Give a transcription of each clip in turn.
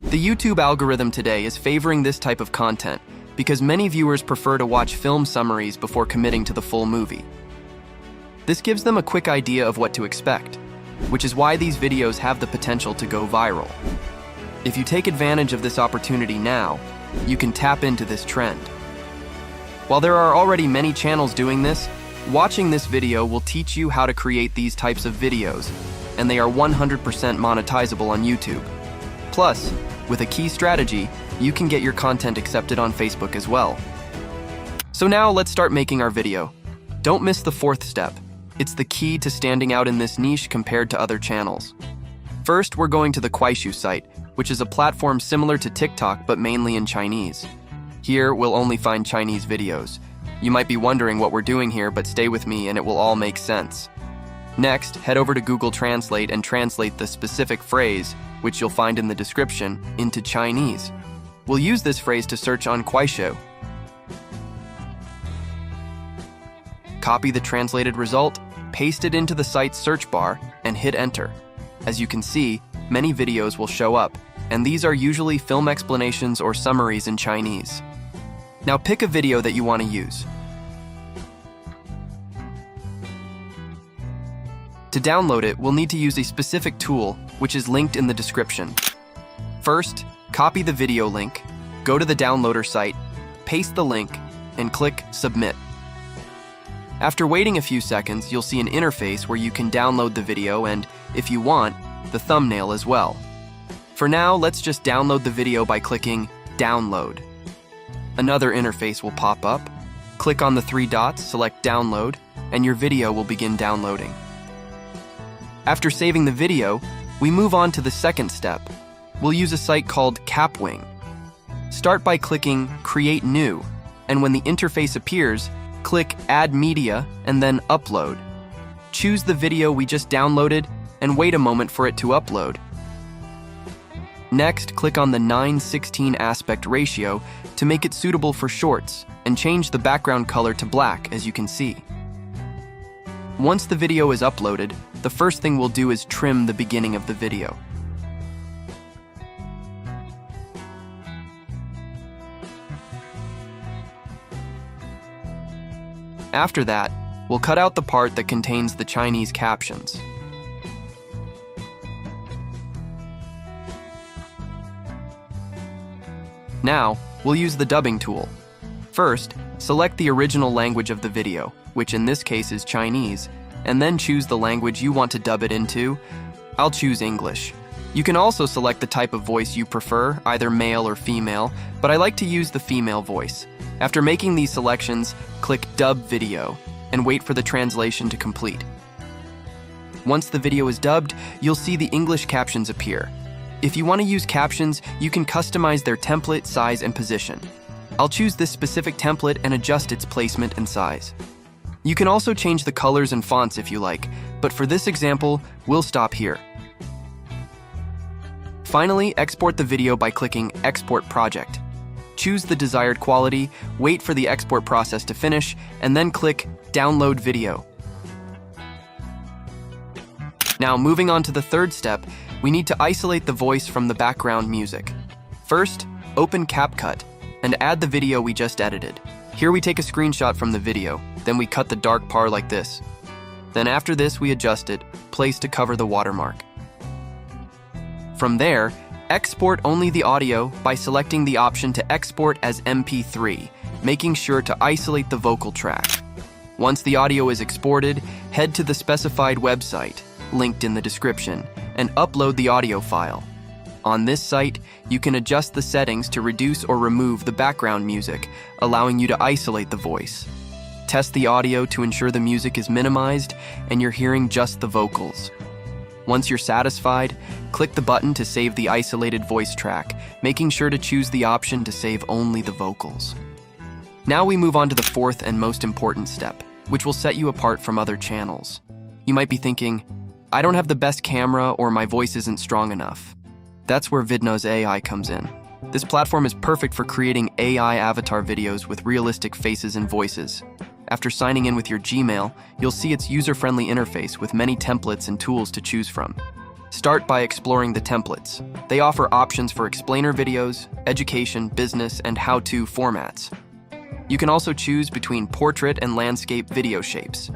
The YouTube algorithm today is favoring this type of content because many viewers prefer to watch film summaries before committing to the full movie. This gives them a quick idea of what to expect, which is why these videos have the potential to go viral. If you take advantage of this opportunity now, you can tap into this trend. While there are already many channels doing this, watching this video will teach you how to create these types of videos, and they are 100% monetizable on YouTube. Plus, with a key strategy, you can get your content accepted on Facebook as well. So now let's start making our video. Don't miss the fourth step. It's the key to standing out in this niche compared to other channels. First, we're going to the KUAISHOU site, which is a platform similar to TikTok but mainly in Chinese. Here, we'll only find Chinese videos. You might be wondering what we're doing here, but stay with me and it will all make sense. Next, head over to Google Translate and translate the specific phrase, which you'll find in the description, into Chinese. We'll use this phrase to search on KUAISHOU. Copy the translated result, paste it into the site's search bar, and hit enter. As you can see, many videos will show up, and these are usually film explanations or summaries in Chinese. Now pick a video that you want to use. To download it, we'll need to use a specific tool, which is linked in the description. First, copy the video link, go to the downloader site, paste the link, and click Submit. After waiting a few seconds, you'll see an interface where you can download the video and, if you want, the thumbnail as well. For now, let's just download the video by clicking Download. Another interface will pop up. Click on the three dots, select Download, and your video will begin downloading. After saving the video, we move on to the second step. We'll use a site called CapWing. Start by clicking Create New, and when the interface appears, click Add Media and then Upload. Choose the video we just downloaded and wait a moment for it to upload. Next, click on the 9:16 aspect ratio to make it suitable for shorts and change the background color to black, as you can see. Once the video is uploaded, the first thing we'll do is trim the beginning of the video. After that, we'll cut out the part that contains the Chinese captions. Now, we'll use the dubbing tool. First, select the original language of the video, which in this case is Chinese, and then choose the language you want to dub it into. I'll choose English. You can also select the type of voice you prefer, either male or female, but I like to use the female voice. After making these selections, click Dub Video and wait for the translation to complete. Once the video is dubbed, you'll see the English captions appear. If you want to use captions, you can customize their template, size, and position. I'll choose this specific template and adjust its placement and size. You can also change the colors and fonts if you like, but for this example, we'll stop here. Finally, export the video by clicking Export Project. Choose the desired quality, wait for the export process to finish, and then click Download Video. Now, moving on to the third step, we need to isolate the voice from the background music. First, open CapCut and add the video we just edited. Here we take a screenshot from the video, then we cut the dark part like this. Then after this, we adjust it, place to cover the watermark. From there, export only the audio by selecting the option to export as MP3, making sure to isolate the vocal track. Once the audio is exported, head to the specified website, linked in the description, and upload the audio file. On this site, you can adjust the settings to reduce or remove the background music, allowing you to isolate the voice. Test the audio to ensure the music is minimized and you're hearing just the vocals. Once you're satisfied, click the button to save the isolated voice track, making sure to choose the option to save only the vocals. Now we move on to the fourth and most important step, which will set you apart from other channels. You might be thinking, I don't have the best camera or my voice isn't strong enough. That's where Vidnoz AI comes in. This platform is perfect for creating AI avatar videos with realistic faces and voices. After signing in with your Gmail, you'll see its user-friendly interface with many templates and tools to choose from. Start by exploring the templates. They offer options for explainer videos, education, business, and how-to formats. You can also choose between portrait and landscape video shapes.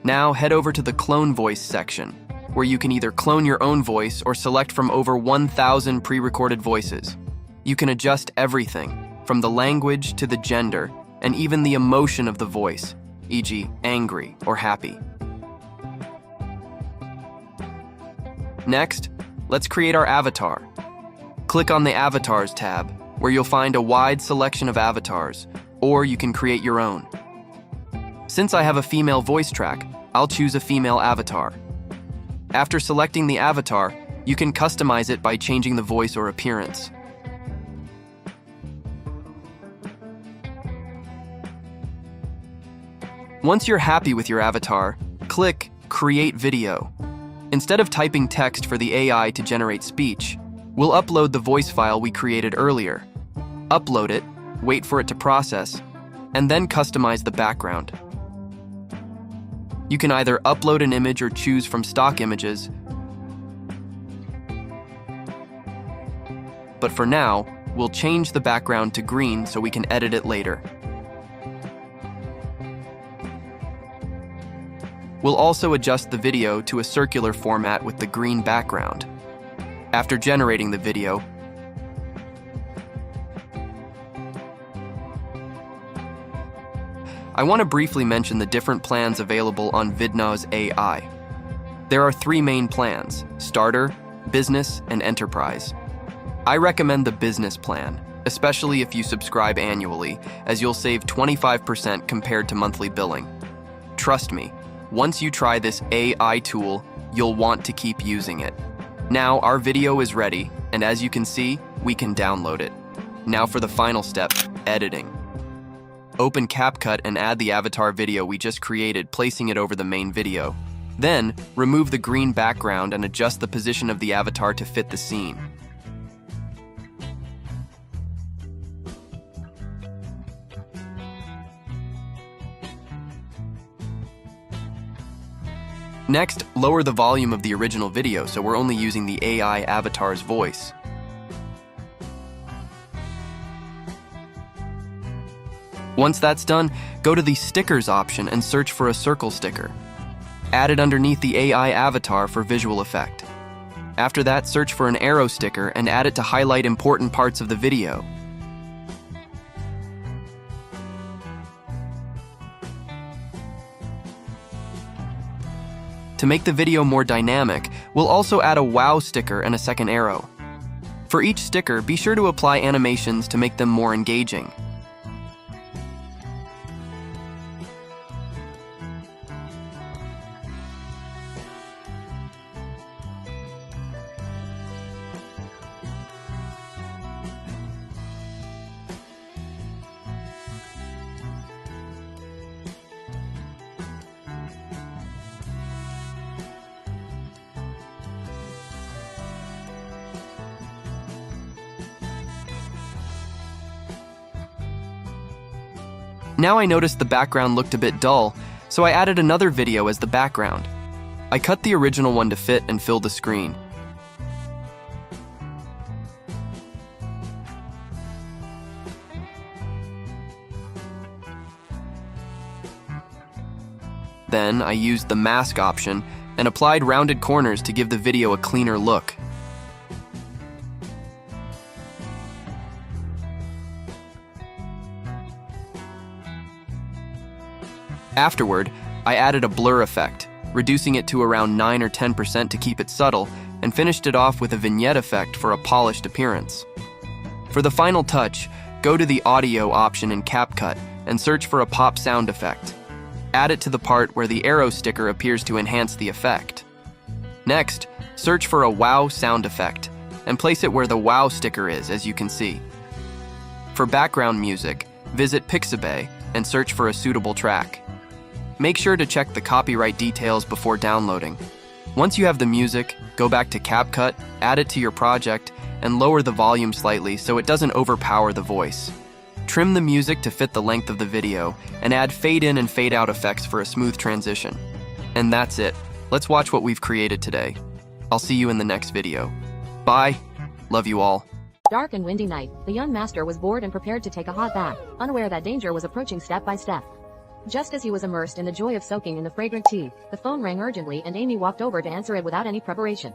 Now head over to the Clone Voice section, where you can either clone your own voice or select from over 1,000 pre-recorded voices. You can adjust everything, from the language to the gender, and even the emotion of the voice, e.g., angry or happy. Next, let's create our avatar. Click on the Avatars tab, where you'll find a wide selection of avatars, or you can create your own. Since I have a female voice track, I'll choose a female avatar. After selecting the avatar, you can customize it by changing the voice or appearance. Once you're happy with your avatar, click Create Video. Instead of typing text for the AI to generate speech, we'll upload the voice file we created earlier. Upload it, wait for it to process, and then customize the background. You can either upload an image or choose from stock images, but for now, we'll change the background to green so we can edit it later. We'll also adjust the video to a circular format with the green background. After generating the video, I want to briefly mention the different plans available on Vidnoz AI. There are 3 main plans: Starter, Business, and Enterprise. I recommend the Business plan, especially if you subscribe annually, as you'll save 25% compared to monthly billing. Trust me, once you try this AI tool, you'll want to keep using it. Now our video is ready, and as you can see, we can download it. Now for the final step, editing. Open CapCut and add the avatar video we just created, placing it over the main video. Then, remove the green background and adjust the position of the avatar to fit the scene. Next, lower the volume of the original video so we're only using the AI avatar's voice. Once that's done, go to the Stickers option and search for a circle sticker. Add it underneath the AI avatar for visual effect. After that, search for an arrow sticker and add it to highlight important parts of the video. To make the video more dynamic, we'll also add a wow sticker and a second arrow. For each sticker, be sure to apply animations to make them more engaging. Now I noticed the background looked a bit dull, so I added another video as the background. I cut the original one to fit and fill the screen. Then I used the mask option and applied rounded corners to give the video a cleaner look. Afterward, I added a blur effect, reducing it to around 9 or 10% to keep it subtle, and finished it off with a vignette effect for a polished appearance. For the final touch, go to the audio option in CapCut and search for a pop sound effect. Add it to the part where the arrow sticker appears to enhance the effect. Next, search for a wow sound effect and place it where the wow sticker is, as you can see. For background music, visit Pixabay and search for a suitable track. Make sure to check the copyright details before downloading. Once you have the music, go back to CapCut, add it to your project, and lower the volume slightly so it doesn't overpower the voice. Trim the music to fit the length of the video, and add fade in and fade out effects for a smooth transition. And that's it. Let's watch what we've created today. I'll see you in the next video. Bye. Love you all. Dark and windy night, the young master was bored and prepared to take a hot bath, unaware that danger was approaching step by step. Just as he was immersed in the joy of soaking in the fragrant tea, the phone rang urgently and Amy walked over to answer it without any preparation.